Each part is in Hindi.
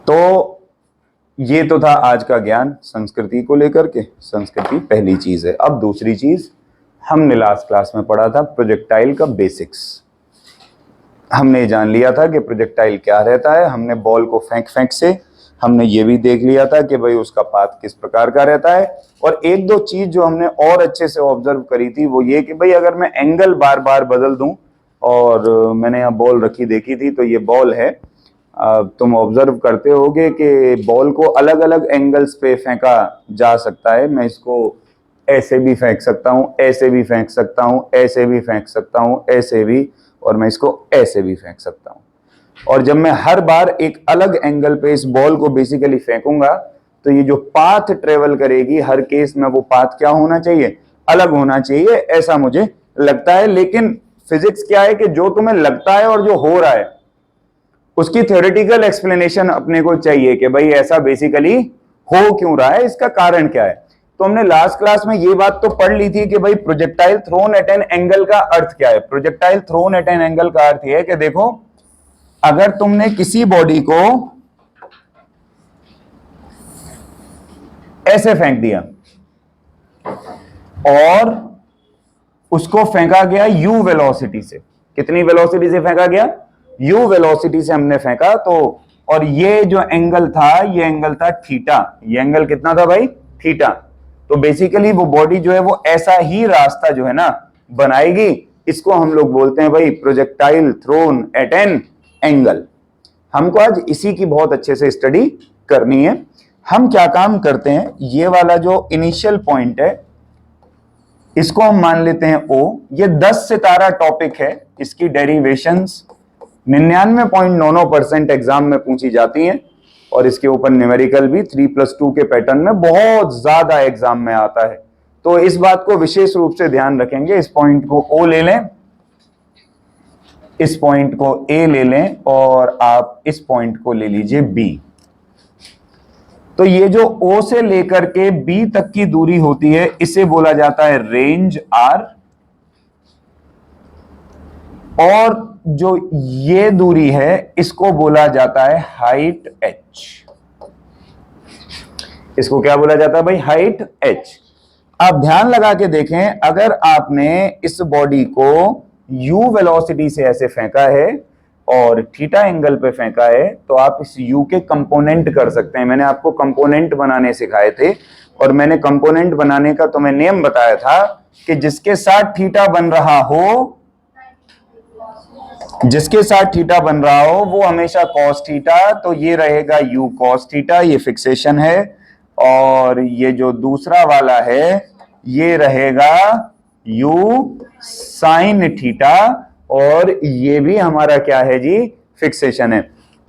तो ये तो था आज का ज्ञान संस्कृति को लेकर के। संस्कृति पहली चीज है। अब दूसरी चीज, हमने लास्ट क्लास में पढ़ा था प्रोजेक्टाइल का बेसिक्स। हमने जान लिया था कि प्रोजेक्टाइल क्या रहता है। हमने बॉल को फेंक फेंक से हमने ये भी देख लिया था कि भाई उसका पाथ किस प्रकार का रहता है। और एक दो चीज जो हमने और अच्छे से ऑब्जर्व करी थी वो ये कि भाई अगर मैं एंगल बार बार बदल दूं, और मैंने यहाँ बॉल रखी देखी थी, तो ये बॉल है, तुम ऑब्जर्व करते होगे कि बॉल को अलग अलग एंगल्स पे फेंका जा सकता है। मैं इसको ऐसे भी फेंक सकता हूँ, ऐसे भी फेंक सकता हूँ, ऐसे भी फेंक सकता हूँ, ऐसे भी, और मैं इसको ऐसे भी फेंक सकता हूँ। और जब मैं हर बार एक अलग एंगल पे इस बॉल को बेसिकली फेंकूंगा, तो ये जो पाथ ट्रेवल करेगी हर केस में वो पाथ क्या होना चाहिए, अलग होना चाहिए, ऐसा मुझे लगता है। लेकिन फिजिक्स क्या है कि जो तुम्हें लगता है और जो हो रहा है उसकी थ्योरेटिकल एक्सप्लेनेशन अपने को चाहिए कि भाई ऐसा बेसिकली हो क्यों रहा है, इसका कारण क्या है। तो हमने लास्ट क्लास में ये बात तो पढ़ ली थी कि भाई projectile thrown at an angle का अर्थ क्या है। Projectile thrown at an angle का अर्थ यह है कि देखो, अगर तुमने किसी बॉडी को ऐसे फेंक दिया और उसको फेंका गया u वेलोसिटी से, कितनी वेलोसिटी से फेंका गया, u वेलोसिटी से हमने फेंका, तो और ये जो एंगल था ये एंगल था थीटा। ये एंगल कितना था भाई, थीटा। तो बेसिकली वो बॉडी जो है वो ऐसा ही रास्ता जो है ना बनाएगी। इसको हम लोग बोलते हैं भाई projectile thrown at an angle. हमको आज इसी की बहुत अच्छे से स्टडी करनी है। हम क्या काम करते हैं, ये वाला जो इनिशियल पॉइंट है इसको हम मान लेते हैं O। ये 10 सितारा टॉपिक है, इसकी डेरिवेशंस 99.99% एग्जाम में पूछी जाती हैं, और इसके ऊपर न्यूमेरिकल भी 3+2 के पैटर्न में बहुत ज्यादा एग्जाम में आता है। तो इस बात को विशेष रूप से ध्यान रखेंगे। इस पॉइंट को O ले लें, इस पॉइंट को A ले लें, और आप इस पॉइंट को ले लीजिए B। तो ये जो O से लेकर के B तक की दूरी होती है इसे बोला जाता है रेंज R, और जो ये दूरी है इसको बोला जाता है हाइट H। इसको क्या बोला जाता है भाई, हाइट H। आप ध्यान लगा के देखें, अगर आपने इस बॉडी को u वेलोसिटी से ऐसे फेंका है और थीटा एंगल पे फेंका है, तो आप इस u के कंपोनेंट कर सकते हैं। मैंने आपको कंपोनेंट बनाने सिखाए थे, और मैंने कंपोनेंट बनाने का तुम्हें नियम बताया था कि जिसके साथ थीटा बन रहा हो, जिसके साथ थीटा बन रहा हो वो हमेशा cos थीटा, तो ये रहेगा u cos थीटा, ये फिक्सेशन है। और ये जो दूसरा वाला है ये रहेगा u sin थीटा, और ये भी हमारा क्या है जी, फिक्सेशन है।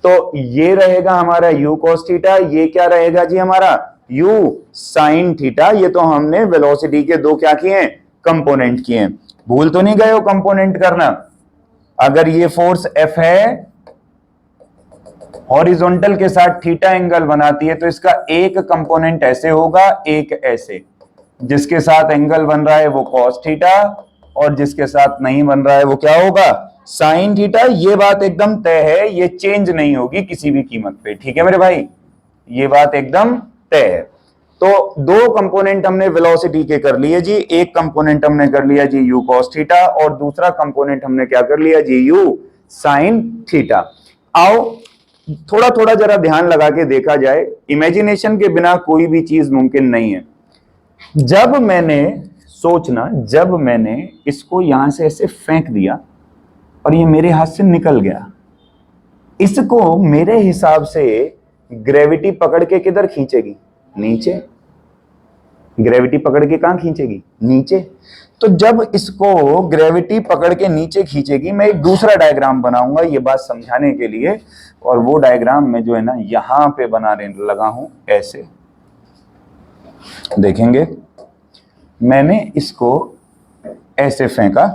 तो ये रहेगा हमारा u cos थीटा, ये क्या रहेगा जी हमारा u sin थीटा। ये तो हमने वेलोसिटी के दो क्या किए हैं, कंपोनेंट किए हैं। भूल तो नहीं गए हो कंपोनेंट करना। अगर ये फोर्स F है, हॉरिजॉन्टल के साथ थीटा एंगल बनाती है, तो इसका एक कंपोनेंट ऐसे होगा, एक ऐसे। जिसके साथ एंगल बन रहा है वो cos थीटा, और जिसके साथ नहीं बन रहा है वो क्या होगा, sin थीटा। ये बात एकदम तय है, ये चेंज नहीं होगी किसी भी कीमत पे। ठीक है मेरे भाई, ये बात एकदम तय है। तो दो कंपोनेंट हमने वेलोसिटी के कर लिए जी। एक कंपोनेंट हमने कर लिया जी u cos थीटा, और दूसरा कंपोनेंट हमने क्या कर लिया जी, u sin थीटा। आओ थोड़ा थोड़ा जरा ध्यान लगा के देखा जाए, इमेजिनेशन के बिना कोई भी चीज मुमकिन नहीं है। जब मैंने सोचना, जब मैंने इसको यहां से ऐसे फेंक दिया और ये मेरे हाथ से निकल गया, इसको मेरे हिसाब से ग्रेविटी पकड़ के किधर खींचेगी, नीचे। ग्रेविटी पकड़ के कहां खींचेगी, नीचे। तो जब इसको ग्रेविटी पकड़ के नीचे खींचेगी, मैं एक दूसरा डायग्राम बनाऊंगा ये बात समझाने के लिए, और वो डायग्राम में जो है ना यहां पे बनाने लगा हूं ऐसे। देखेंगे, मैंने इसको ऐसे फेंका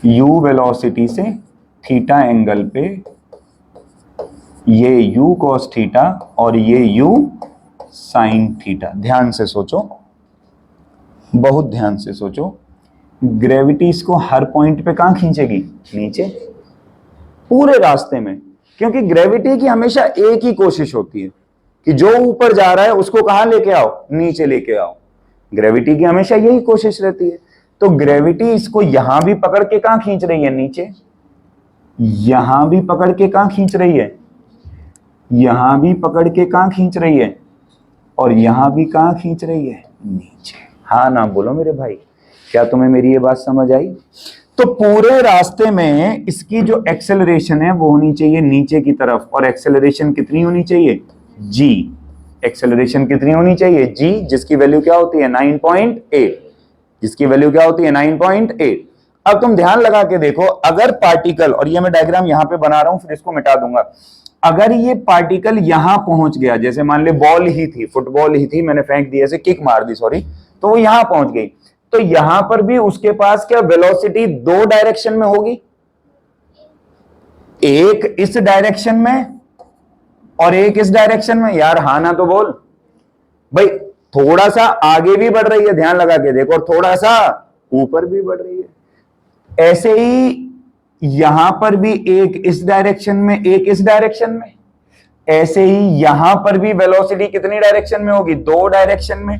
u वेलोसिटी से थीटा एंगल पे, ये u cos थीटा और ये u sin थीटा। ध्यान से सोचो, बहुत ध्यान से सोचो। ग्रेविटी इसको हर पॉइंट पे कहां खींचेगी, नीचे, पूरे रास्ते में। क्योंकि ग्रेविटी की हमेशा एक ही कोशिश होती है कि जो ऊपर जा रहा है उसको कहां लेके आओ, नीचे लेके आओ। ग्रेविटी की हमेशा यही कोशिश रहती है। तो ग्रेविटी इसको यहां भी पकड़ के कहां खींच रही है, नीचे। यहां भी पकड़ के कहां खींच रही है, यहां भी पकड़ के कहां खींच रही है, और यहां भी कहां खींच रही है, नीचे। हाँ ना बोलो मेरे भाई, क्या तुम्हें मेरी ये बात समझ आई? तो पूरे रास्ते में इसकी जो एक्सेलरेशन है वो होनी चाहिए नीचे की तरफ, और एक्सेलरेशन कितनी होनी चाहिए, जी। एक्सेलरेशन कितनी होनी चाहिए, जी, जिसकी वैल्यू क्या होती है 9.8, जिसकी वैल्यू क्या होती है 9.8। अब तुम ध्यान लगा के देखो, अगर पार्टिकल, और ये मैं डायग्राम यहां पे बना रहा हूं फिर इसको मिटा दूंगा, अगर ये पार्टिकल यहां पहुंच गया, जैसे मान ले बॉल ही थी, फुटबॉल ही थी, मैंने फेंक दी, ऐसे किक मार दी, सॉरी, तो वो यहां पहुंच गई, तो यहां पर भी उसके पास क्या वेलोसिटी दो डायरेक्शन में होगी, एक इस डायरेक्शन में और एक इस डायरेक्शन में। यार हाँ ना तो बोल भाई, थोड़ा सा आगे भी बढ़ रही है, ध्यान लगा के देखो, और थोड़ा सा ऊपर भी बढ़ रही है। ऐसे ही यहां पर भी एक इस डायरेक्शन में, एक इस डायरेक्शन में। ऐसे ही यहां पर भी वेलोसिटी कितनी डायरेक्शन में होगी, दो डायरेक्शन में,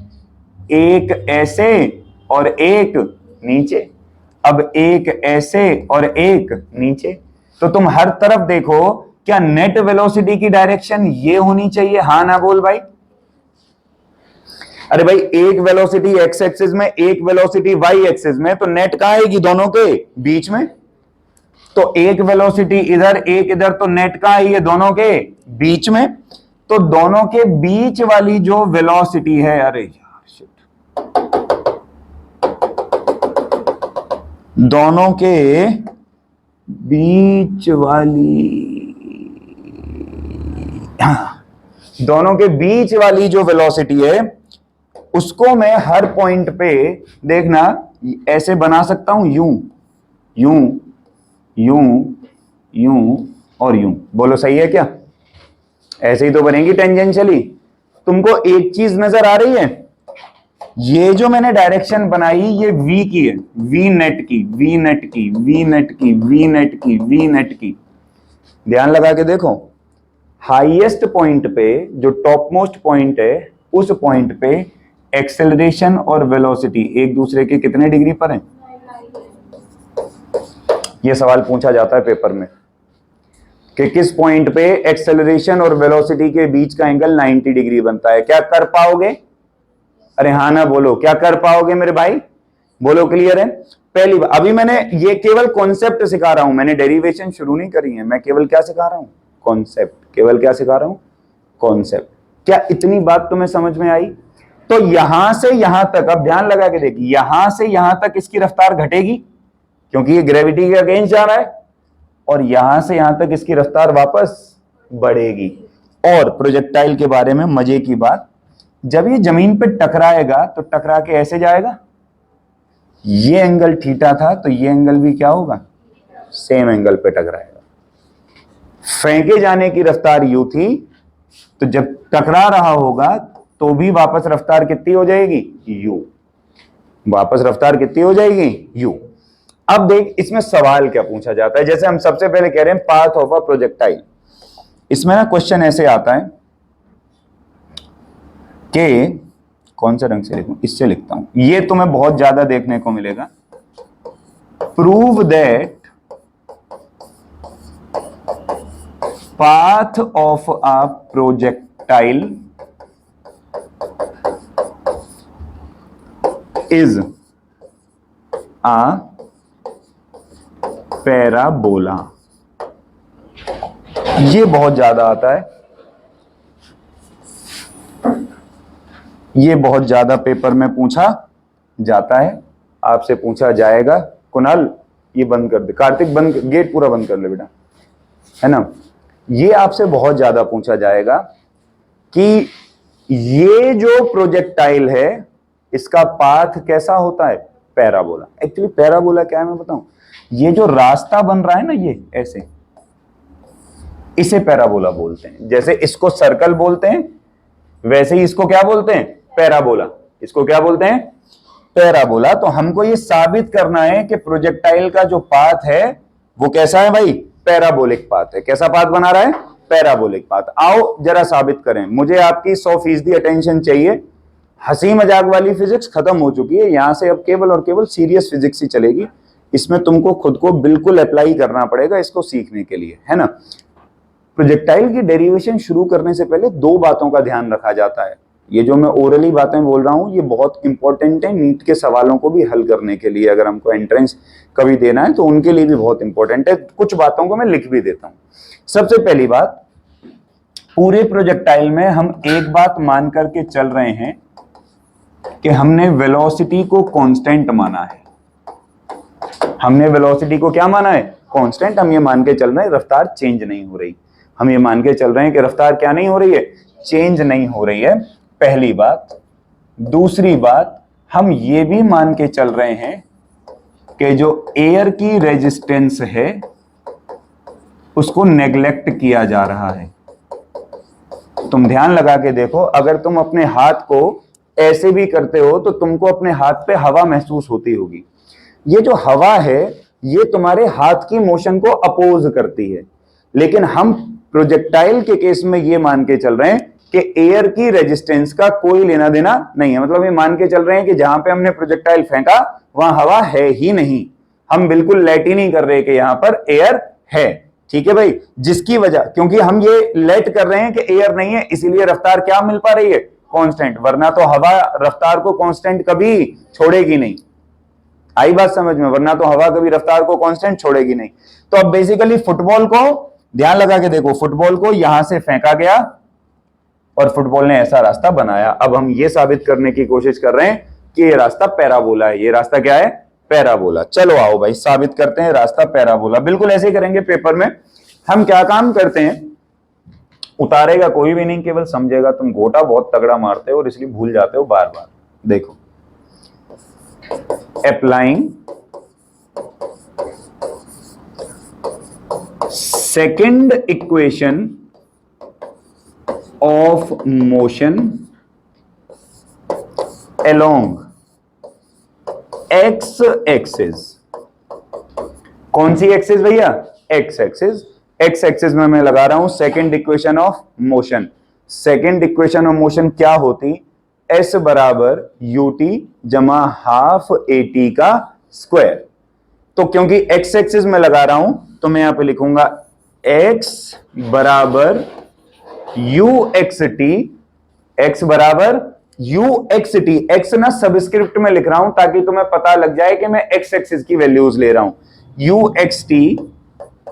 एक ऐसे और एक नीचे। अब एक ऐसे और एक नीचे, तो तुम हर तरफ देखो, क्या नेट वेलोसिटी की डायरेक्शन ये होनी चाहिए, हाँ ना बोल भाई। अरे भाई, एक वेलोसिटी एक्स एक्सिस में, एक वेलोसिटी वाई एक्सिस में, तो नेट कहां आएगी, दोनों के बीच में। तो एक वेलोसिटी इधर, एक इधर, तो नेट कहां आई है, दोनों के बीच में। तो दोनों के बीच वाली जो वेलोसिटी है, अरे यार शिट, दोनों के बीच वाली, दोनों के बीच वाली जो वेलोसिटी है उसको मैं हर पॉइंट पे देखना ऐसे बना सकता हूं, यूं यूं यूं यूं और यूं। बोलो सही है क्या? ऐसे ही तो बनेगी टेंजेंशियली। तुमको एक चीज नजर आ रही है, ये जो मैंने डायरेक्शन बनाई ये v की है, v नेट की, v नेट की, v नेट की, v नेट की, v नेट की। ध्यान लगा के देखो, हाईएस्ट पॉइंट पे, जो टॉप मोस्ट पॉइंट है, उस पॉइंट पे एक्सेलरेशन और वेलोसिटी एक दूसरे के कितने डिग्री पर हैं? यह सवाल पूछा जाता है पेपर में कि किस पॉइंट पे एक्सेलरेशन और वेलोसिटी के बीच का एंगल 90 डिग्री बनता है। क्या कर पाओगे? अरे हाँ ना बोलो, क्या कर पाओगे मेरे भाई? बोलो क्लियर है? पहली बार, अभी मैंने ये केवल कॉन्सेप्ट सिखा रहा हूं, मैंने डेरिवेशन शुरू नहीं करी है, मैं केवल क्या सिखा रहा हूं, कॉन्सेप्ट। केवल क्या सिखा रहा हूं, कॉन्सेप्ट। क्या इतनी बात तुम्हें समझ में आई? तो यहां से यहां तक, अब ध्यान लगा के देखिए, यहां से यहां तक इसकी रफ्तार घटेगी क्योंकि ये ग्रेविटी के अगेंस्ट जा रहा है, और यहां से यहां तक इसकी रफ्तार वापस बढ़ेगी। और प्रोजेक्टाइल के बारे में मजे की बात, जब ये जमीन पे टकराएगा तो टकरा के ऐसे जाएगा, ये एंगल थीटा था तो ये एंगल भी क्या होगा, सेम एंगल पे टकराएगा। फेंके जाने की रफ्तार यू थी, तो जब टकरा रहा होगा तो भी वापस रफ्तार कितनी हो जाएगी, यू। वापस रफ्तार कितनी हो जाएगी, यू। अब देख इसमें सवाल क्या पूछा जाता है, जैसे हम सबसे पहले कह रहे हैं पाथ ऑफ अ प्रोजेक्टाइल। इसमें ना क्वेश्चन ऐसे आता है कि कौन से रंग से लिखूं, इससे लिखता हूं, ये तुम्हें बहुत ज्यादा देखने को मिलेगा। Prove that path of a projectile is a parabola. ये बहुत ज्यादा आता है, ये बहुत ज्यादा पेपर में पूछा जाता है, आपसे पूछा जाएगा। कुणाल ये बंद कर दे, कार्तिक बंद, गेट पूरा बंद कर ले बेटा, है ना। ये आपसे बहुत ज्यादा पूछा जाएगा कि ये जो प्रोजेक्टाइल है इसका पाथ कैसा होता है, पैराबोला। एक्चुअली पैराबोला क्या है मैं बताऊं, ये जो रास्ता बन रहा है ना, ये ऐसे, इसे पैराबोला बोलते हैं। जैसे इसको सर्कल बोलते हैं वैसे ही इसको क्या बोलते हैं, पैराबोला। इसको क्या बोलते हैं, पैराबोला। तो हमको ये साबित करना है कि प्रोजेक्टाइल का जो पाथ है वो कैसा है भाई, पैराबोलिक पाथ है। कैसा पाथ बना रहा है? Parabolic path. आओ जरा साबित करें। मुझे आपकी 100% अटेंशन चाहिए। हंसी मजाक वाली फिजिक्स खत्म हो चुकी है, यहां से अब केवल और केवल सीरियस फिजिक्स ही चलेगी। इसमें तुमको खुद को बिल्कुल अप्लाई करना पड़ेगा इसको सीखने के लिए, है ना। प्रोजेक्टाइल की डेरिवेशन शुरू करने से पहले दो बातों का ध्यान रखा जाता है। ये जो मैं ओरली बातें बोल रहा हूं ये बहुत इंपॉर्टेंट है नीट के सवालों को भी हल करने के लिए। अगर हमको एंट्रेंस कभी देना है तो उनके लिए भी बहुत इंपॉर्टेंट है। कुछ बातों को मैं लिख भी देता हूं। सबसे पहली बात, पूरे प्रोजेक्टाइल में हम एक बात मान करके चल रहे हैं कि हमने वेलोसिटी को कांस्टेंट माना है। हमने वेलोसिटी को क्या माना है? कांस्टेंट। हम ये मान के चल रहे हैं रफ्तार चेंज नहीं हो रही। हम ये मान के चल रहे हैं कि रफ्तार क्या नहीं हो रही है? चेंज नहीं हो रही है, पहली बात। दूसरी बात, हम ये भी मान के चल रहे हैं कि जो एयर की रेजिस्टेंस है उसको नेग्लेक्ट किया जा रहा है। तुम ध्यान लगा के देखो, अगर तुम अपने हाथ को ऐसे भी करते हो तो तुमको अपने हाथ पे हवा महसूस होती होगी। ये जो हवा है ये तुम्हारे हाथ की मोशन को अपोज करती है। लेकिन हम प्रोजेक्टाइल के केस में ये मान के चल रहे हैं कि एयर की रेजिस्टेंस का कोई लेना देना नहीं है। मतलब ये मान के चल रहे हैं कि जहां पे हमने प्रोजेक्टाइल फेंका वहां हवा है ही नहीं। हम बिल्कुल लेट ही नहीं कर रहे कि यहां पर एयर है। ठीक है भाई, जिसकी वजह, क्योंकि हम ये लेट कर रहे हैं कि एयर नहीं है, इसीलिए रफ्तार क्या मिल पा रही है? कांस्टेंट। वरना तो हवा रफ्तार को कांस्टेंट कभी छोड़ेगी नहीं। आई बात समझ में? वरना तो हवा कभी रफ्तार को कांस्टेंट छोड़ेगी नहीं। तो अब बेसिकली फुटबॉल को ध्यान लगा के देखो, फुटबॉल को यहां से फेंका गया और फुटबॉल ने ऐसा रास्ता बनाया। अब हम ये साबित करने की कोशिश कर रहे हैं कि ये रास्ता पैराबोला है। ये रास्ता क्या है? पैराबोला। चलो आओ भाई साबित करते हैं रास्ता पैराबोला। बिल्कुल ऐसे ही करेंगे पेपर में। हम क्या काम करते हैं, उतारेगा कोई भी नहीं, केवल समझेगा। तुम गोटा बहुत तगड़ा मारते हो और इसलिए भूल जाते हो बार बार। देखो, applying second equation of motion along x axis. कौन सी एक्सिस भैया? X axis. एक्स एक्सिस में मैं लगा रहा हूं second equation of motion. Second equation of motion क्या होती? एस बराबर यूटी जमा हाफ एटी का स्क्वायर। तो क्योंकि एक्स एक्सिस में लगा रहा हूं तो मैं यहां पे लिखूंगा एक्स बराबर यू एक्स टी। एक्स बराबर यू एक्स टी। एक्स ना सबस्क्रिप्ट में लिख रहा हूं ताकि तुम्हें पता लग जाए कि मैं एक्स एक्सिस की वैल्यूज ले रहा हूं। यू एक्स टी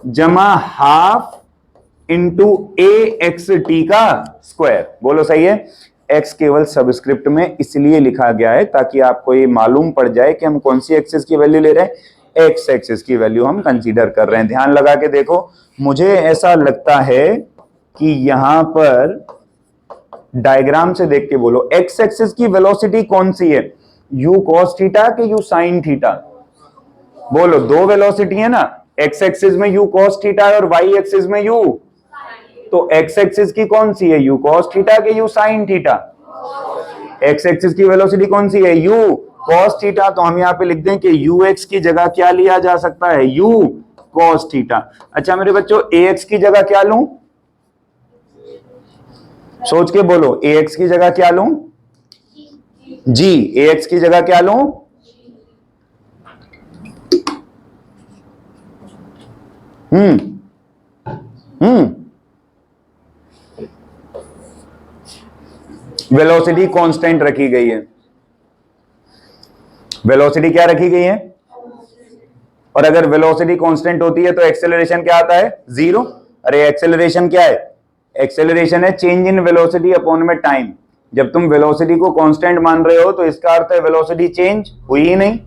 जमा हाफ इंटू ए एक्स टी का स्क्वायर। बोलो सही है? एक्स केवल सबस्क्रिप्ट में इसलिए लिखा गया है ताकि आपको ये मालूम पड़ जाए कि हम कौन सी एक्सिस की वैल्यू ले रहे हैं। एक्स एक्सिस की वैल्यू हम कंसीडर कर रहे हैं। ध्यान लगा के देखो, मुझे ऐसा लगता है कि यहां पर डायग्राम से देख के बोलो, एक्स एक्सिस की वेलोसिटी कौन सी है? यू कॉस थीटा कि यू साइन थीटा? बोलो, दो वेलोसिटी है ना, एक्स एक्सिस में यू कॉस थीटा है और वाई एक्सिस में यू। तो एक्स एक्सिस की कौन सी है? यू कॉस थीटा कि you sine theta? X axis की वेलोसिटी कौन सी है? You cos theta. तो हम यहां पे लिख दें कि यू एक्स की जगह क्या लिया जा सकता है? You cos theta. अच्छा मेरे बच्चों, ए एक्स की जगह क्या लूं? सोच के बोलो, ए एक्स की जगह क्या लूं? जी। ए एक्स की जगह क्या लूं? वेलोसिटी कांस्टेंट रखी गई है। वेलोसिटी क्या रखी गई है? और अगर वेलोसिटी कांस्टेंट होती है तो एक्सेलरेशन क्या आता है? जीरो। अरे एक्सेलरेशन क्या है? एक्सेलरेशन है चेंज इन वेलोसिटी अपॉन में टाइम। जब तुम वेलोसिटी को कांस्टेंट मान रहे हो तो इसका अर्थ है वेलोसिटी चेंज हुई ही नहीं,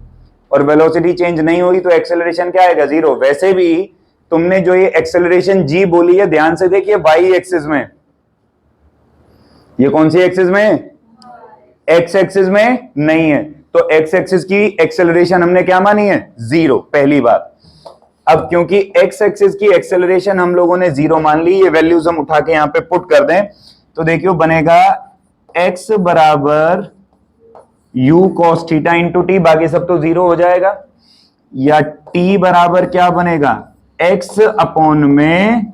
और वेलोसिटी चेंज नहीं हुई तो एक्सेलरेशन क्या आएगा? जीरो। वैसे भी तुमने जो ये एक्सेलरेशन जी बोली है, ध्यान से देखिए, वाई एक्सिस में। ये कौन सी एक्सिस में? एक्स एक्सिस में नहीं है। तो एक्स एक्सिस की एक्सेलरेशन हमने क्या मानी है? जीरो, पहली बात। अब क्योंकि एक्स एक्सिस की एक्सेलरेशन हम लोगों ने जीरो मान ली, ये वैल्यूज हम उठा के यहां पे पुट कर दें तो देखियो बनेगा एक्स बराबर you cos theta into T. बाकी सब तो जीरो हो जाएगा। या टी बराबर क्या बनेगा? x अपॉन में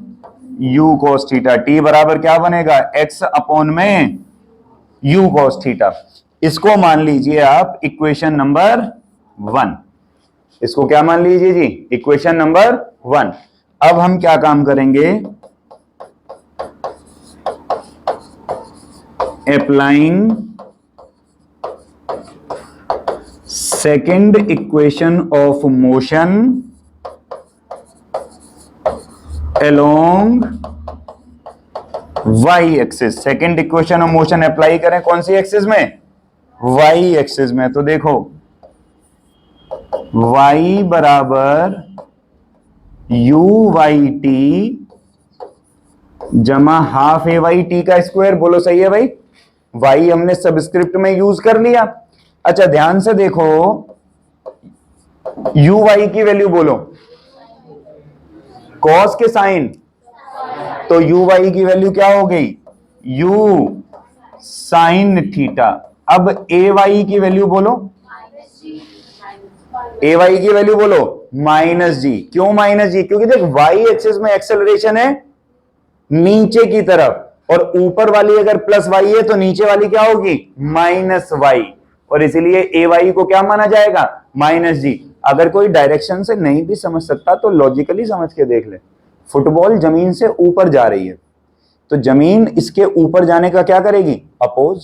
u cos थीटा, t बराबर क्या बनेगा, x अपॉन में u cos थीटा। इसको मान लीजिए आप इक्वेशन नंबर 1, इसको क्या मान लीजिए जी, इक्वेशन नंबर 1। अब हम क्या काम करेंगे, applying second equation of motion along y axis. Second equation of motion apply करें कौन सी एक्सिस में, y एक्सिस में। तो देखो y बराबर u वाई टी जमा हाफ ए वाई टी का स्क्वायर। बोलो सही है भाई, y हमने सबस्क्रिप्ट में यूज कर लिया। अच्छा ध्यान से देखो, u वाई की वैल्यू बोलो, कॉस के साइन, तो u वाई की वैल्यू क्या हो गई, u साइन थीटा। अब ए वाई की वैल्यू बोलो, ए वाई की वैल्यू बोलो माइनस जी। क्यों माइनस जी, क्योंकि देख वाई एक्सिस में एक्सेलरेशन है नीचे की तरफ, और ऊपर वाली अगर प्लस वाई है तो नीचे वाली क्या होगी, माइनस वाई, और इसीलिए ए वाई को क्या माना जाएगा, माइनस जी। अगर कोई डायरेक्शन से नहीं भी समझ सकता तो लॉजिकली समझ के देख ले। फुटबॉल जमीन से ऊपर जा रही है, तो जमीन इसके ऊपर जाने का क्या करेगी, अपोज।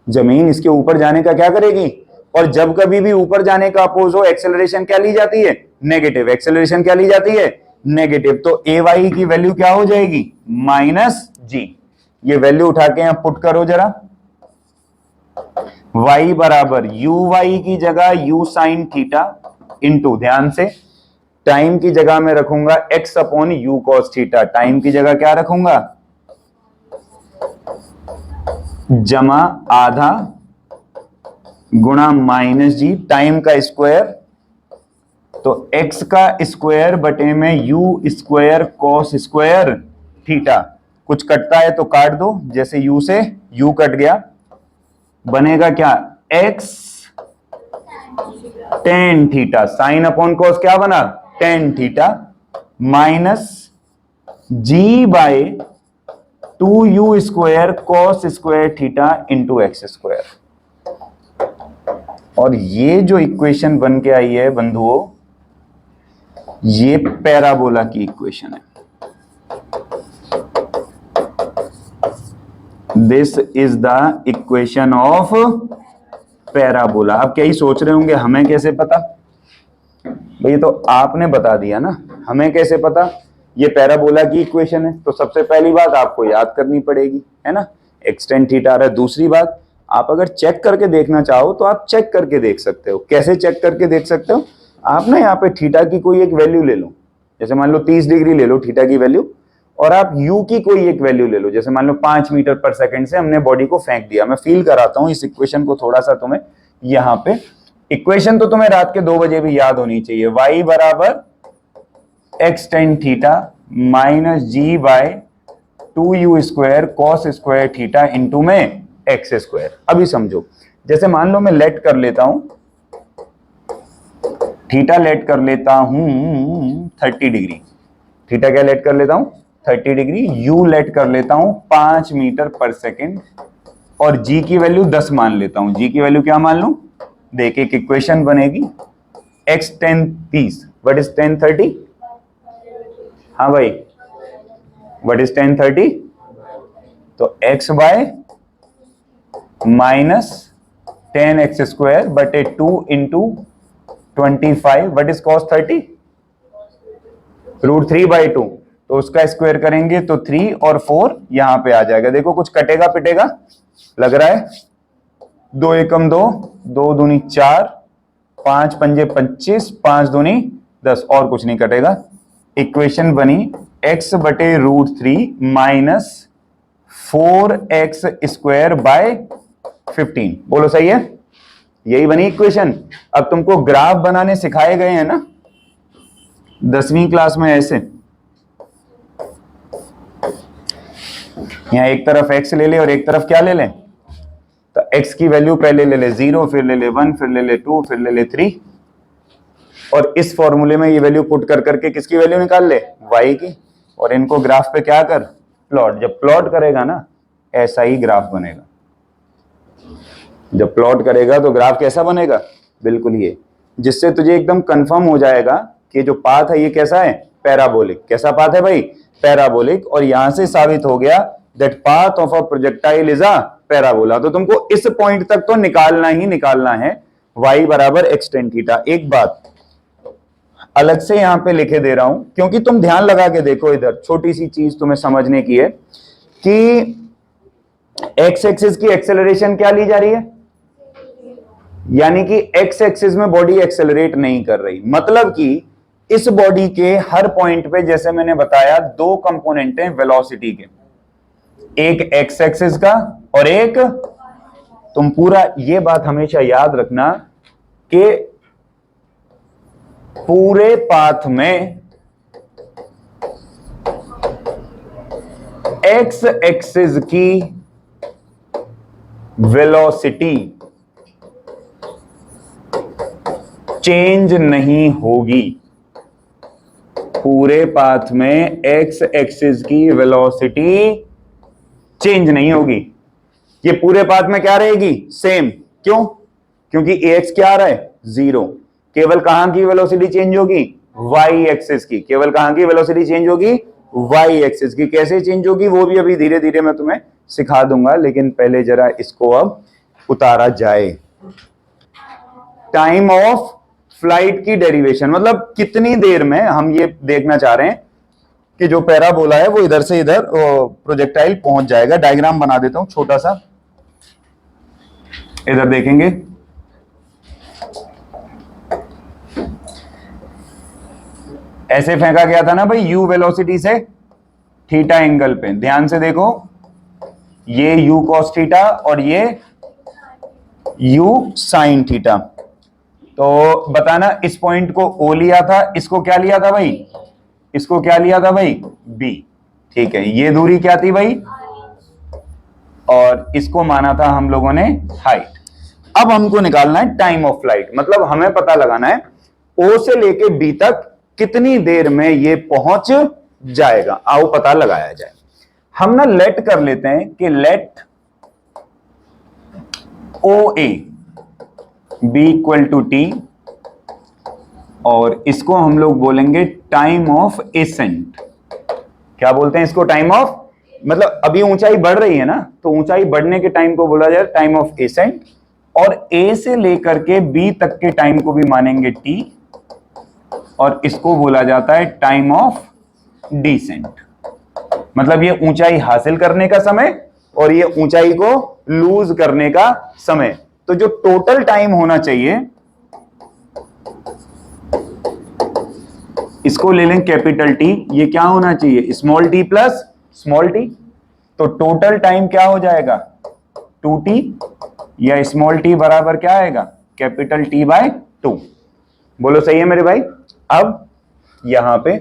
जमीन इसके ऊपर जाने का क्या करेगी, और जब कभी भी ऊपर जाने का अपोज हो, एक्सेलरेशन क्या ली जाती है, नेगेटिव। एक्सेलरेशन क्या ली जाती है, नेगेटिव। तो ए वाई की वैल्यू क्या हो जाएगी, माइनस जी। ये वैल्यू उठा के यहां पुट करो जरा, y बराबर यू वाई की जगह u साइन थीटा इंटू, ध्यान से टाइम की जगह में रखूंगा x upon you cos theta. Time की जगह क्या रखूंगा, जमा आधा गुणा माइनस जी, टाइम का स्क्वायर, तो x का स्क्वायर बटे में u square cos square theta. कुछ कटता है तो काट दो, जैसे u से u कट गया, बनेगा क्या, x tan theta. Sine upon cos क्या बना, tan theta, minus g by 2u square cos square theta into x square. और ये जो इक्वेशन बन के आई है बंधुओं, ये पैराबोला की इक्वेशन है। This is the equation of parabola. आप क्या ही सोच रहे होंगे हमें कैसे पता, भाई तो आपने बता दिया ना, हमें कैसे पता, ये पैराबोला की इक्वेशन है। तो सबसे पहली बात आपको याद करनी पड़ेगी, है ना, x tan थीटा आ रहा है। दूसरी बात, आप अगर चेक करके देखना चाहो तो आप चेक करके देख सकते हो। कैसे चेक करके देख सकते हो, आप ना यहाँ पे थीटा की कोई एक वैल्यू ले लो, जैसे मान लो 30 डिग्री ले लो थीटा की वैल्यू, और आप u की कोई एक वैल्यू ले लो, जैसे मान लो 5 मीटर पर सेकंड से हमने बॉडी को फेंक दिया। मैं फील कराता हूं इस इक्वेशन को थोड़ा सा तुम्हें, यहाँ पे इक्वेशन तो तुम्हें रात के 2 बजे भी याद होनी चाहिए। y बराबर x tan theta minus g by 2u square cos square theta into में एक्स स्क्वायर। अभी समझो, जैसे मान लो मैं लेट कर लेता हूं थीटा, लेट कर लेता हूं 30 डिग्री, थीटा क्या लेट कर लेता हूं 30 डिग्री, यू लेट कर लेता हूं 5 मीटर पर सेकेंड, और जी की वैल्यू 10 मान लेता हूं। जी की वैल्यू क्या मान लूं, देख एक इक्वेशन बनेगी, x tan 30, what is tan 30, हाँ भाई व्हाट इज tan 30, तो x bye minus 10x square बटे 2 इंटू 25, व्हाट इज cos 30, √3/2, तो उसका स्क्वायर करेंगे तो 3 और 4 यहां पे आ जाएगा। देखो कुछ कटेगा पिटेगा लग रहा है, 2 एकम 2, 2 दूनी 4, 5 पंजे 25, 5 दूनी 10, और कुछ नहीं कटेगा। इक्वेशन बनी x बटे √3 माइनस 4x स्क्वायर बाय 15। बोलो सही है, यही बनी इक्वेशन। अब तुमको ग्राफ बनाने सिखाए गए हैं ना 10वीं क्लास में, ऐसे यहां एक तरफ x ले ले और एक तरफ क्या ले लें, तो x की वैल्यू पहले ले ले 0, फिर ले ले 1, फिर ले ले 2, फिर ले ले 3, और इस फॉर्मूले में ये वैल्यू पुट कर करके किसकी वैल्यू निकाल ले, y की, और इनको ग्राफ पे क्या कर, प्लॉट। जब प्लॉट करेगा ना ऐसा ही ग्राफ बनेगा, जब प्लॉट करेगा तो ग्राफ कैसा बनेगा, बिल्कुल ये, जिससे तुझे एकदम कंफर्म हो जाएगा कि जो पाथ है ये कैसा है, पैराबोलिक। कैसा पाथ है भाई, पैराबोलिक। और यहां से साबित हो गया that path of a projectile is a parabola. तो तुमको इस पॉइंट तक तो निकालना ही निकालना है, y बराबर x tan थीटा। एक बात अलग से यहां पे लिखे दे रहा हूं क्योंकि तुम ध्यान लगा के देखो, इधर छोटी सी चीज तुम्हें समझने की है कि x एक्सिस की एक्सेलरेशन क्या ली जा रही है, यानी कि x एक्सिस में बॉडी एक्सेलरेट नहीं कर रही। मतलब कि इस बॉडी के हर पॉइंट पे, जैसे मैंने बताया, दो कंपोनेंट हैं वेलोसिटी के, एक x एक्सिस का और एक, तुम पूरा ये बात हमेशा याद रखना कि पूरे पाथ में x एक्सिस की वेलोसिटी चेंज नहीं होगी। पूरे पाथ में x एक्सिस की वेलोसिटी चेंज नहीं होगी। ये पूरे पाथ में क्या रहेगी, सेम। क्यों, क्योंकि ax क्या आ रहा है, 0। केवल कहां की वेलोसिटी चेंज होगी, y एक्सिस की। केवल कहां की वेलोसिटी चेंज होगी, y एक्सिस की। कैसे चेंज होगी वो भी अभी धीरे धीरे मैं तुम्हें सिखा दूंगा, लेकिन पहले जरा इसको अब उतारा जाए। टाइम ऑफ फ्लाइट की डेरिवेशन, मतलब कितनी देर में, हम ये देखना चाह रहे हैं कि जो पैराबोला है वो इधर से इधर प्रोजेक्टाइल पहुंच जाएगा। डायग्राम बना देता हूं छोटा सा, इधर देखेंगे। ऐसे फेंका गया था ना भाई u वेलोसिटी से थीटा एंगल पे, ध्यान से देखो, ये u cos थीटा और ये u sin थीटा। तो बताना, इस पॉइंट को o लिया था, इसको क्या लिया था भाई, इसको क्या लिया था भाई, b। ठीक है, ये दूरी क्या थी भाई, और इसको माना था हम लोगों ने हाइट। अब हमको निकालना है टाइम ऑफ फ्लाइट, मतलब हमें पता लगाना है o से लेके b तक कितनी देर में ये पहुंच जाएगा। आओ पता लगाया जाए। हम ना लेट कर लेते हैं कि let OA be equal to T, और इसको हम लोग बोलेंगे टाइम ऑफ एसेंट। क्या बोलते हैं इसको, टाइम ऑफ, मतलब अभी ऊंचाई बढ़ रही है ना, तो ऊंचाई बढ़ने के टाइम को बोला जाए टाइम ऑफ एसेंट। और ए से लेकर के बी तक के टाइम को भी मानेंगे टी, और इसको बोला जाता है टाइम ऑफ डिसेंट। मतलब ये ऊंचाई हासिल करने का समय और ये ऊंचाई को लूज करने का समय। तो जो टोटल टाइम होना चाहिए, इसको ले लें कैपिटल टी, ये क्या होना चाहिए, small T plus small T. तो टोटल टाइम क्या हो जाएगा, 2t, या स्मॉल टी बराबर क्या आएगा, कैपिटल टी बाय 2। बोलो सही है मेरे भाई। अब यहां पे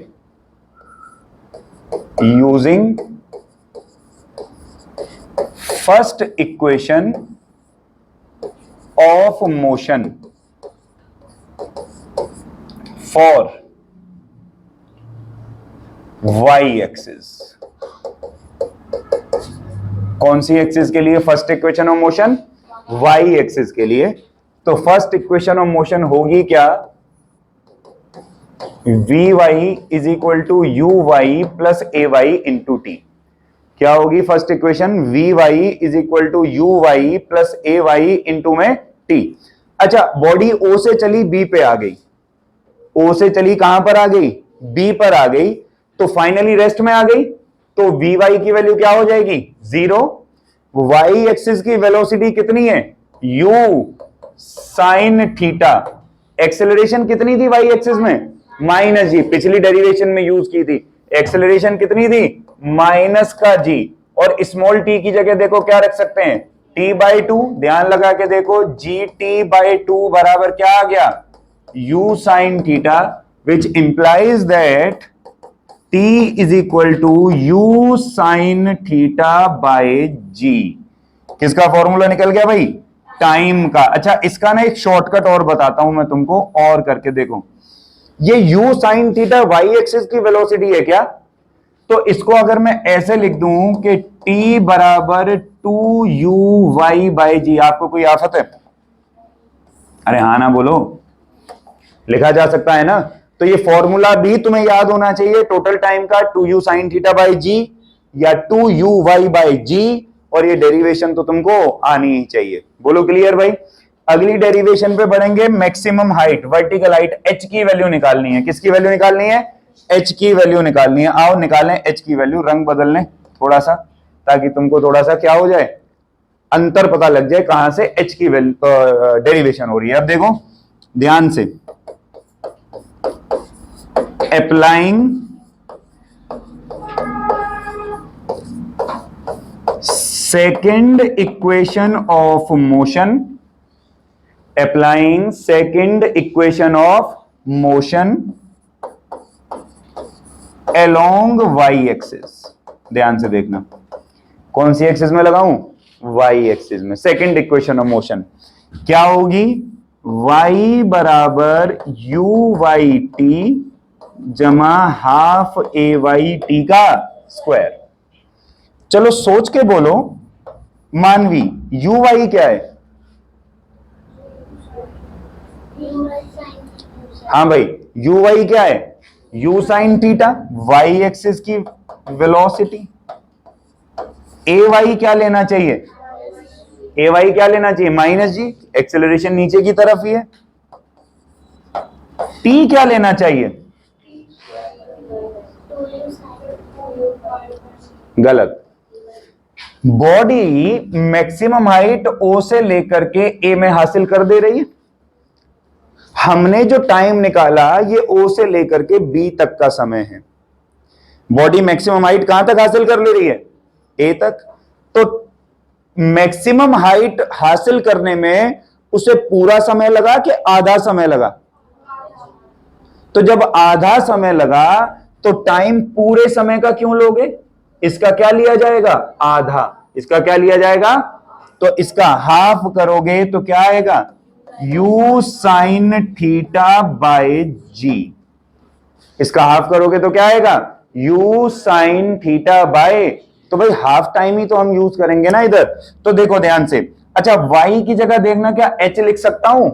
using first equation of motion for y axis, कौन सी एक्सिस के लिए first equation of motion, y axis के लिए। तो फर्स्ट इक्वेशन ऑफ मोशन होगी क्या, vy is equal to uy plus ay into टी। क्या होगी first equation, vy is equal to uy plus ay into में t। अच्छा, बॉडी o से चली b पे आ गई, o से चली कहां पर आ गई, b पर आ गई, तो फाइनली रेस्ट में आ गई। तो vy की वैल्यू क्या हो जाएगी, 0। y एक्सिस की वेलोसिटी कितनी है, u साइन थीटा। एक्सेलरेशन कितनी थी y एक्सिस में, माइनस जी, पिछली डेरिवेशन में यूज की थी। एक्सेलरेशन कितनी थी, माइनस का जी, और स्मॉल टी की जगह देखो क्या रख सकते हैं, t बाई 2। ध्यान लगा के देखो, जी टी बाई 2 बराबर क्या आ गया, u sine theta, which implies that t is equal to u sine theta by g. किसका फॉर्मूला निकल गया भाई, टाइम का। अच्छा, इसका ना एक शॉर्टकट और बताता हूं मैं तुमको, और करके देखो। ये u sin theta Y axis की वेलोसिटी है क्या? तो इसको अगर मैं ऐसे लिख दूं कि t बराबर 2u/g, आपको कोई आफत है? अरे हाँ ना बोलो, लिखा जा सकता है ना। तो ये फॉर्मूला भी तुम्हें याद होना चाहिए, टोटल टाइम का 2u sin थीटा बाई जी या 2u/y/g, और ये डेरिवेशन तो तुमको आनी ही चाहिए। बोलो क्लियर भाई। अगली डेरिवेशन पे बढ़ेंगे। Maximum height, vertical height, h की वैल्यू निकालनी है। किसकी वैल्यू निकालनी है? h की वैल्यू निकालनी है। आओ निकालें h की वैल्यू। रंग बदल लें थोड़ा सा, ताकि तुमको थोड़ा सा क्या हो जाए, अंतर पता लग जाए कहां से h की वैल्यू डेरिवेशन हो रही है। अब देखो ध्यान से, applying second equation of motion, applying second equation of motion along y axis। ध्यान से देखना, कौन सी एक्सिस में लगाऊं? y एक्सिस में। सेकंड इक्वेशन ऑफ मोशन क्या होगी? y बराबर u/t जमा हाफ a/t का स्क्वायर। चलो सोच के बोलो मानवी, u/y क्या है? हाँ भाई, u/y क्या है? u sin theta, y axis की वेलोसिटी। ay क्या लेना चाहिए? ay क्या लेना चाहिए? -g, एक्सेलरेशन नीचे की तरफ ही है। t क्या लेना चाहिए? गलत। बॉडी मैक्सिमम हाइट O से लेकर के A में हासिल कर दे रही है। हमने जो टाइम निकाला ये O से लेकर के B तक का समय है। बॉडी मैक्सिमम हाइट कहां तक हासिल कर ले रही है? A तक। तो मैक्सिमम हाइट हासिल करने में उसे पूरा समय लगा कि आधा समय लगा? तो जब आधा समय लगा तो टाइम पूरे समय का क्यों लोगे? इसका क्या लिया जाएगा? आधा। इसका क्या लिया जाएगा? तो इसका हाफ करोगे तो क्या आएगा? u sin थीटा बाय जी। इसका हाफ करोगे तो क्या आएगा? u sin थीटा बाय, तो भाई हाफ टाइम ही तो हम यूज करेंगे ना इधर। तो देखो ध्यान से। अच्छा, y की जगह देखना, क्या h लिख सकता हूं?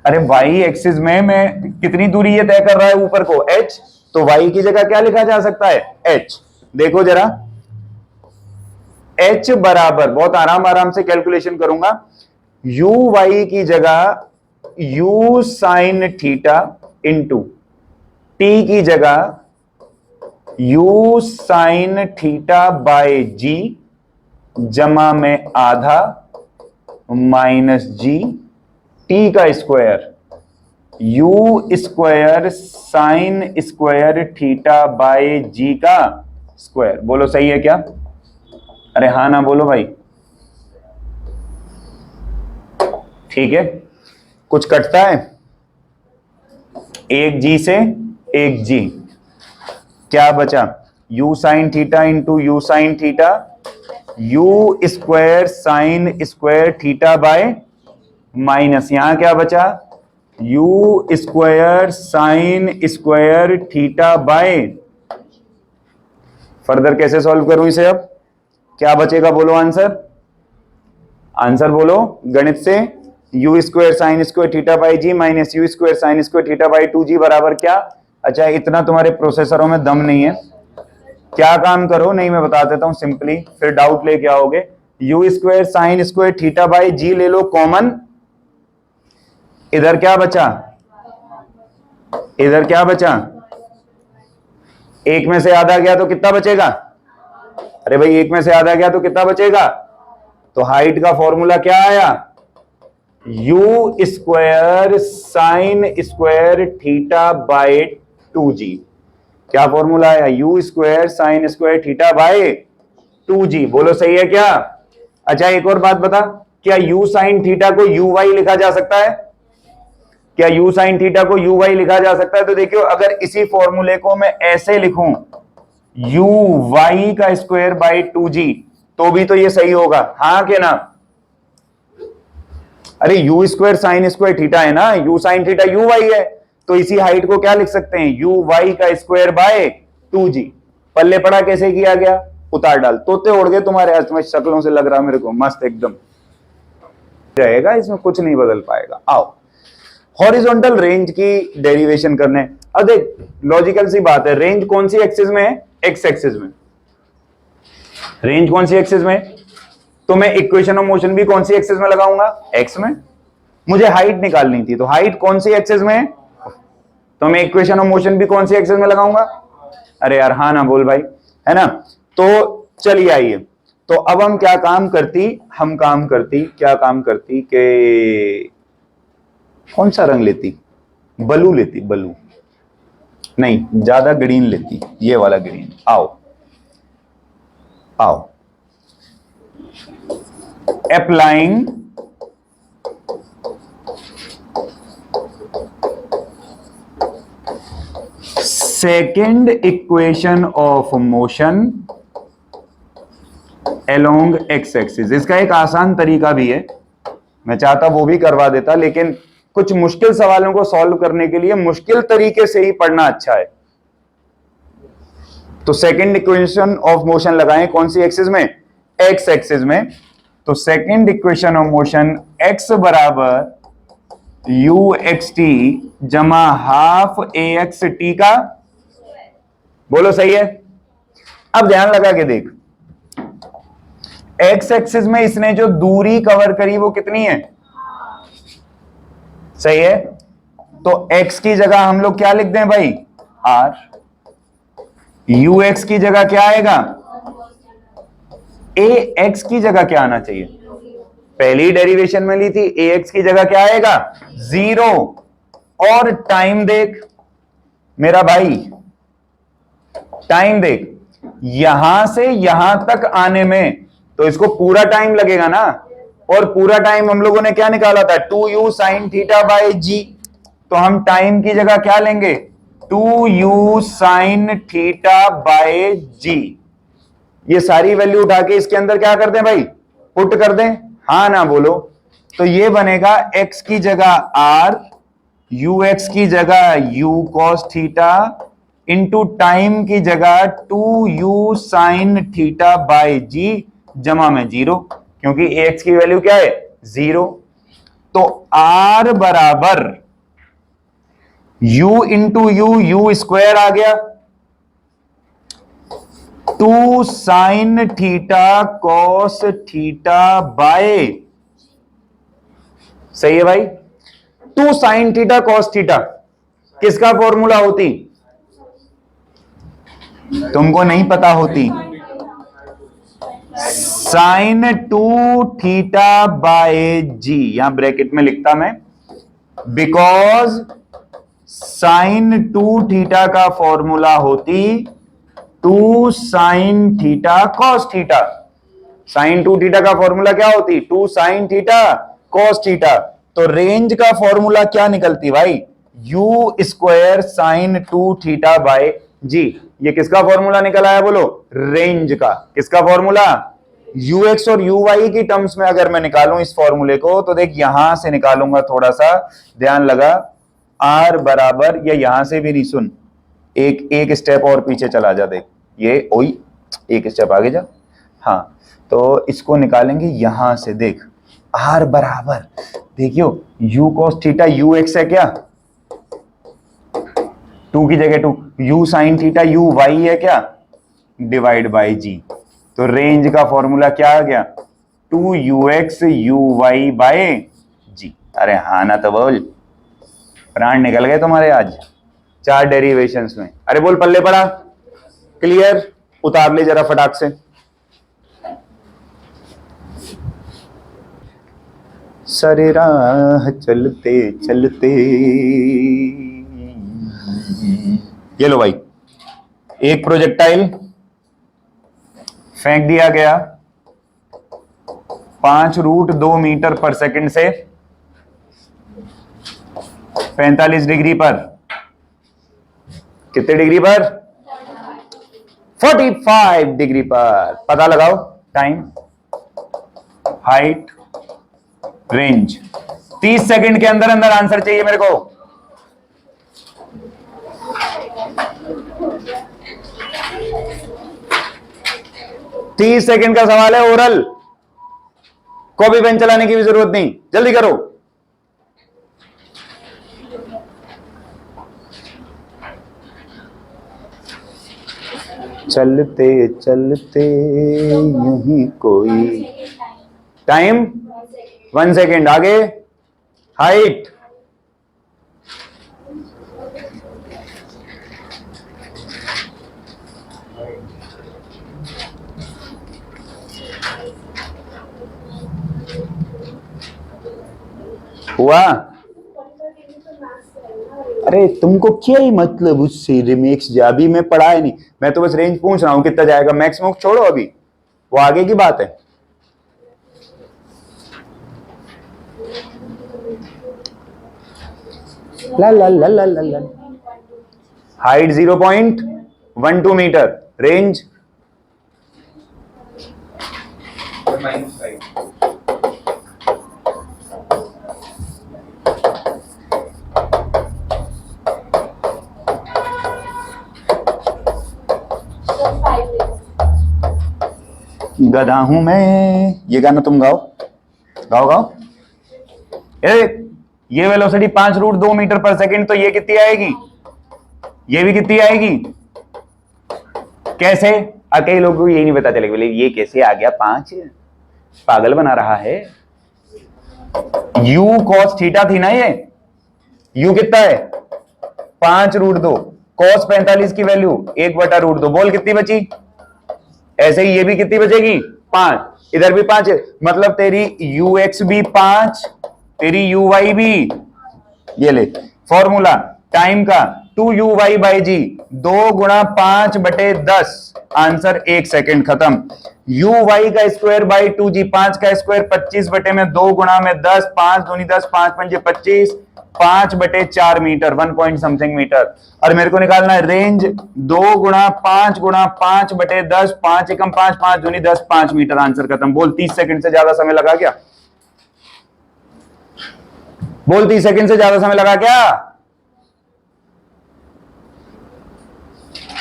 अरे y एक्सिस में मैं कितनी दूरी ये तय कर रहा है ऊपर को? h। तो y की जगह क्या लिखा जा सकता है? h। देखो जरा, h बराबर, बहुत आराम आराम से कैलकुलेशन करूंगा, u/y की जगह u sin theta into t की जगह u sin theta by g जमा में आधा माइनस जी टी का square, u square sine square theta by g का स्क्वायर। बोलो सही है क्या? अरे हाँ ना बोलो भाई। ठीक है, कुछ कटता है? एक जी से एक जी, क्या बचा? u sine theta into you sine theta, u square sine square theta bye minus, यहां क्या बचा? u square sine square theta bye. Further कैसे सॉल्व करूं इसे? अब क्या बचेगा? बोलो आंसर, आंसर बोलो गणित से। u square sine square theta by G minus U square sine square theta by 2g बराबर क्या? अच्छा, इतना तुम्हारे प्रोसेसरों में दम नहीं है। क्या काम करो, नहीं मैं बता देता हूं सिंपली, फिर डाउट लेके आओगे। u square sine square theta by g ले लो कॉमन, इधर क्या बचा? इधर क्या बचा? एक में से आधा गया तो कितना बचेगा? अरे भाई एक में से आधा गया तो कितना बचेगा? तो हाइट का फॉर्मूला क्या आया? u square sine square theta bye 2g। क्या फॉर्मूला आया? u square sine square theta bye 2g। बोलो सही है क्या? अच्छा एक और बात बता, क्या u साइन थीटा को uy लिखा जा सकता है? क्या u साइन थीटा को uy लिखा जा सकता है? तो देखियो, अगर इसी फॉर्मूले को मैं ऐसे लिखूं uy का स्क्वायर बाई 2g तो भी तो ये सही होगा, हाँ के ना? अरे U square sine square theta है ना, U sine theta U Y है, तो इसी हाइट को क्या लिख सकते हैं, यू वाई का स्क्वायर बाय 2g। पल्ले पड़ा कैसे किया गया, उतार डाल, तोते उड़ गए तुम्हारे आज, तुम्हारी शक्लों से लग रहा मेरे को मस्त एकदम रहेगा, इसमें कुछ नहीं बदल पाएगा। आओ हॉरिजॉन्टल रेंज की डेरिवेशन करने। अब देख लॉजिकल सी बात है, रेंज कौन सी एक्सिस में है, एक्स एक्सिस में। रेंज कौन सी एक्सिस में, तो मैं इक्वेशन ऑफ मोशन भी कौन सी एक्सिस में लगाऊंगा, एक्स में। मुझे हाइट निकालनी थी, तो हाइट कौन सी एक्सिस में है, तो मैं इक्वेशन ऑफ मोशन भी कौन सी एक्सिस में लगाऊंगा। अरे यार हाँ ना बोल भाई, है ना। तो चलिए आइए, तो अब हम क्या काम करती, क्या काम करती कि कौन सा रंग लेती, ब्लू लेती, ब्लू नहीं ज्यादा ग्रीन लेती, ये वाला ग्रीन। आओ आओ, applying second equation of motion along x axis. इसका एक आसान तरीका भी है, मैं चाहता वो भी करवा देता, लेकिन कुछ मुश्किल सवालों को सॉल्व करने के लिए मुश्किल तरीके से ही पढ़ना अच्छा है। तो सेकेंड इक्वेशन ऑफ मोशन लगाएं कौन सी एक्सिस में, एक्स एक्सिस में। तो second equation of motion x बराबर यू एक्स टी जमा हाफ ए एक्स टी का, बोलो सही है। अब ध्यान लगा के देख, एक्स एक्सिस में इसने जो दूरी कवर करी वो कितनी है, सही है। तो x की जगह हम लोग क्या लिख दें भाई, r। यू एक्स की जगह क्या आएगा, ए एक्स की जगह क्या आना चाहिए, पहली डेरिवेशन में ली थी, ए एक्स की जगह क्या आएगा 0। और टाइम देख मेरा भाई, टाइम देख, यहां से यहां तक आने में तो इसको पूरा टाइम लगेगा ना, और पूरा टाइम हम लोगों ने क्या निकाला था, 2u sin थीटा बाय जी। तो हम टाइम की जगह क्या लेंगे, 2u sin theta by g. ये सारी वैल्यू उठा के इसके अंदर क्या कर दें भाई, पुट कर दें, हाँ ना बोलो। तो ये बनेगा x की जगह r, ux की जगह u cos theta into time की जगह 2u sin theta by g जमा में 0, क्योंकि x की वैल्यू क्या है 0। तो r बराबर u इंटू यू स्क्वायर आ गया, 2 sin theta cos theta by, सही है भाई। 2 sin थीटा cos थीटा किसका फॉर्मूला होती, तुमको नहीं पता होती, साइन 2 थीटा बाय जी। यहां ब्रैकेट में लिखता मैं, बिकॉज साइन 2 थीटा का फॉर्मूला होती 2 sine theta cos theta. Sine 2 theta का फॉर्मूला क्या होती, 2 साइन थीटा कॉस थीटा। तो रेंज का फॉर्मूला क्या निकलती भाई, you square sine 2 theta by g. ये किसका फॉर्मूला निकल आया बोलो, रेंज का। किसका फॉर्मूला, ux और uy की टर्म्स में अगर मैं निकालूं इस फॉर्मूले को, तो देख यहां से निकालूंगा, थोड़ा सा ध्यान लगा, r बराबर, या यहां से भी नहीं, सुन एक स्टेप और पीछे चला जा, देख ये ओई एक स्टेप आगे जा, हाँ। तो इसको निकालेंगे यहां से, देख r बराबर, देखियो u cos थीटा ux है क्या, 2 की जगह 2, u sin थीटा uy है क्या, डिवाइड बाय g। तो रेंज का फॉर्मूला क्या आ गया, 2ux uy बाय g। अरे हाँ ना, तो बोल, प्राण निकल गए तुम्हारे आज 4 डेरिवेशंस में। अरे बोल पल्ले पड़ा, क्लियर, उतार ले जरा फटाक से। सरे राह चलते चलते, ये लो भाई, एक प्रोजेक्टाइल फेंक दिया गया 5√2 मीटर पर सेकंड से 45 डिग्री पर, कितने डिग्री पर, 45 डिग्री पर। पता लगाओ टाइम, हाइट, रेंज। 30 सेकंड के अंदर अंदर आंसर चाहिए मेरे को। तीस सेकंड का सवाल है, ओरल, कॉपी पेन चलाने की भी जरूरत नहीं, जल्दी करो। चलते चलते यूं ही कोई, टाइम 1 सेकेंड, आगे हाइट, हुआ? अरे तुमको क्या ही मतलब उससे, रिमेक्स जा भी मैं पढ़ा है नहीं, मैं तो बस रेंज पूछ रहा हूं कितना जाएगा। मैक्स मुक्स छोड़ो अभी, वो आगे की बात है। ला ला ला ला ला ला। हाइट 0.12 मीटर, रेंज गधा हूं मैं। ये गाना तुम गाओ, गाओ गाओ। ये वेलोसिटी 5√2 मीटर पर सेकंड, तो ये कितनी आएगी? ये भी कितनी आएगी? कैसे? कई लोगों को ये नहीं पता चलेगा, बोले ये कैसे आ गया 5, पागल बना रहा है। u cos थीटा थी ना, ये u कितना है? 5√2, cos 45 की वैल्यू 1/√2, बोल कितनी बची? ऐसे ही ये भी कितनी बचेगी? 5, इधर भी 5 है, मतलब तेरी ux भी 5, तेरी uy भी। ये ले फॉर्मूला टाइम का, 2uy/g, 2 गुणा 5/10, आंसर 1 सेकेंड, खत्म। uy का स्क्वायर बाई 2g, 5 का स्क्वायर 25/2 गुणा में 10, 5 दूनी 10, 5 पंजे 25, 5/4 मीटर, 1 पॉइंट समथिंग मीटर। और मेरे को निकालना है रेंज, 2 गुणा 5 गुणा 5/10, 5 एकम 5, 5 दूनी 10, 5 मीटर, आंसर खत्म। बोल 30 सेकंड से ज्यादा समय लगा क्या? बोल 30 सेकंड से ज्यादा समय लगा क्या?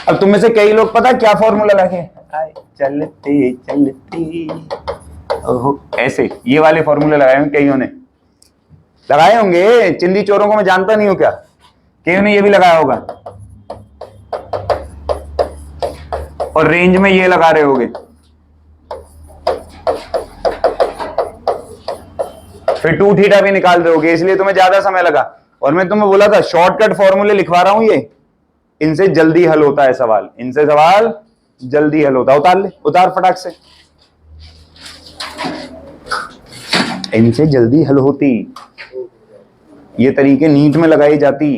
अब तुम में से कई लोग पता क्या फॉर्मूला लगे, चलते चलते, ओहो, ऐसे ये वाले फॉर्मूले लगाए होंगे कईयों ने, लगाए होंगे। चिल्ली चोरों को मैं जानता नहीं हूं क्या, कईयों ने ये भी लगाया होगा। और रेंज में ये लगा रहे होगे, फिर 2 थीटा भी निकाल रहे होगे, इसलिए तुम्हें ज्यादा समय लगा। और मैं तुम्हें बोला था शॉर्टकट फॉर्मूले लिखवा रहा हूं, ये इनसे जल्दी हल होता है सवाल, इनसे सवाल जल्दी हल होता है। उतार ले, उतार फटाक से, इनसे जल्दी हल होती। ये तरीके नीट में लगाई जाती।